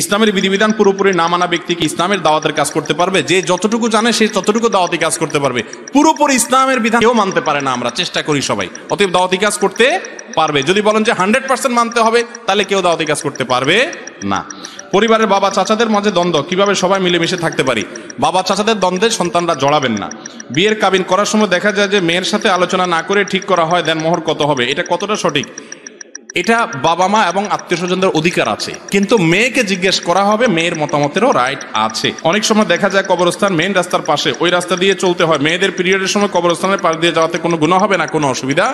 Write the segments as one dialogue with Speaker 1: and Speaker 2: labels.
Speaker 1: ইসলামের বিধিবিধান পুরোপুরি না মানা ব্যক্তি কি ইসলামের দাওয়াতের কাজ করতে পারবে? যে যতটুকু জানে সে ততটুকু দাওয়াতি কাজ করতে পারবে। পুরোপুরি ইসলামের বিধান কেউ মানতে পারে না, আমরা চেষ্টা করি সবাই, অতএব দাওয়াতি কাজ করতে পারবে। যদি বলেন যে 100% মানতে হবে, তাহলে কেউ দাওয়াতি কাজ করতে পারবে না। পরিবারের বাবা চাচাদের মাঝে দ্বন্দ্ব, কিভাবে সবাই মিলেমিশে থাকতে পারি? বাবা চাচাদের দ্বন্দ্বে সন্তানরা জড়াবেন না। বিয়ের কাবিন করার সময় দেখা যায় যে মেয়ের সাথে আলোচনা না করে ঠিক করা হয়, দেন মোহর কত হবে, এটা কতটা সঠিক? এটা বাবা মা এবং আত্মীয় স্বজনদের অধিকার আছে, কিন্তু মেয়েকে জিজ্ঞেস করা হবে, মেয়ের মতামতেরও রাইট আছে। অনেক সময় দেখা যায় কবরস্থান মেইন রাস্তার পাশে, ওই রাস্তা দিয়ে চলতে হয়। মেয়েদের পিরিয়ডের সময় কবরস্থানের পাশ দিয়ে যাওয়াতে কোনো গুনাহ হবে না, কোনো অসুবিধা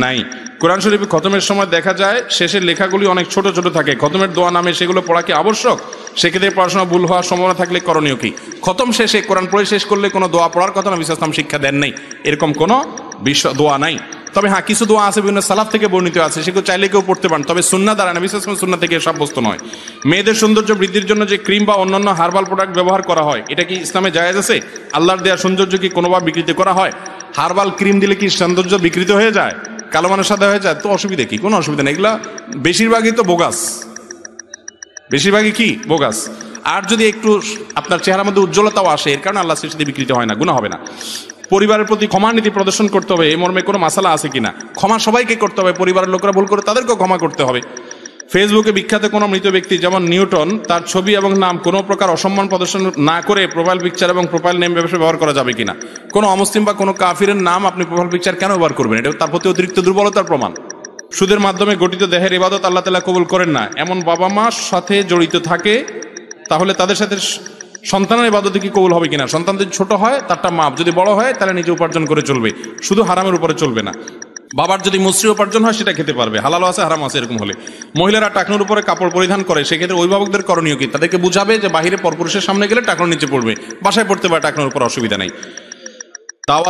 Speaker 1: নাই। কোরআন শরীফে খতমের সময় দেখা যায় শেষের লেখাগুলি অনেক ছোট ছোট থাকে, খতমের দোয়া নামে, সেগুলো পড়া কি আবশ্যক? সেক্ষেত্রে পড়াশোনা ভুল হওয়ার সম্ভাবনা থাকলে করণীয় কি? খতম শেষে কোরআন পড়ে শেষ করলে কোনো দোয়া পড়ার কথা নবী সাল্লাল্লাহু আলাইহি ওয়াসাল্লাম শিক্ষা দেন নাই, এরকম কোনো দোয়া নাই। তবে হ্যাঁ, কিছু দোয়া আছে বিভিন্ন সালাফ থেকে বর্ণিত আছে, সেগুলো চাইলে কেউ পড়তে পারেন, তবে সুন্নাহ দ্বারা, নবী সাল্লাল্লাহু আলাইহি ওয়াসাল্লাম সুন্নাহ থেকে সাব্যস্ত নয়। মেয়েদের সৌন্দর্য বৃদ্ধির জন্য যে ক্রিম বা অন্যান্য হার্বাল প্রোডাক্ট ব্যবহার করা হয়, এটা কি ইসলামে জায়েজ আছে? আল্লাহর দেওয়া সৌন্দর্য কি কোনোভাবে বিকৃত করা হয়? হার্বাল ক্রিম দিলে কি সৌন্দর্য বিকৃত হয়ে যায়, কালো মানুষ সাদা হয়ে যায়? তো অসুবিধা কি? কোনো অসুবিধা নেই। এগুলা বেশিরভাগই তো বোগাস, বেশিরভাগই কি বোগাস। আর যদি একটু আপনার চেহারার মধ্যে উজ্জ্বলতাও আসে, এর কারণে আল্লাহ সৃষ্টিতে বিকৃত হয় না, গুনাহ হবে না। পরিবারের প্রতি ক্ষমা নীতি প্রদর্শন করতে হবে, এই মর্মে কোনো মাসালা আছে কিনা? ক্ষমা সবাইকে করতে হবে, পরিবারের লোকরা ভুল করে তাদেরকেও ক্ষমা করতে হবে। ফেসবুকে বিখ্যাত কোনো মৃত ব্যক্তি যেমন নিউটন, তার ছবি এবং নাম কোনো প্রকার অসম্মান প্রদর্শন না করে প্রোফাইল পিকচার এবং প্রোফাইল নেম ব্যবহার করা যাবে কিনা? কোনো অমুসলিম বা কোনো কাফিরের নাম আপনি প্রোফাইল পিকচার কেন ব্যবহার করবেন? এটা তার প্রতি অতিরিক্ত দুর্বলতার প্রমাণ। সুদের মাধ্যমে গঠিত দেহের ইবাদত আল্লাহ তাআলা কবুল করেন না, এমন বাবা মার সাথে জড়িত থাকে, তাহলে তাদের সাথে সন্তানের ইবাদত কি কবুল হবে কিনা? সন্তান যদি ছোট হয় তারটা মাপ, যদি বড় হয় তাহলে নিজে উপার্জন করে চলবে, শুধু হারামের উপরে চলবে না। বাবার যদি মুসরি উপার্জন হয় সেটা খেতে পারবে, হালাল আছে হারাম আছে এরকম হলে। মহিলারা টাকনুর উপরে কাপড় পরিধান করে, সেক্ষেত্রে অভিভাবকদের করণীয় কি? তাদেরকে বুঝাবে যে বাহিরে পরপুরুষের সামনে গেলে টাকনুর নিচে পড়বে, বাসায় পড়তে পারে টাকনুর উপর, অসুবিধা নেই। দাওয়াত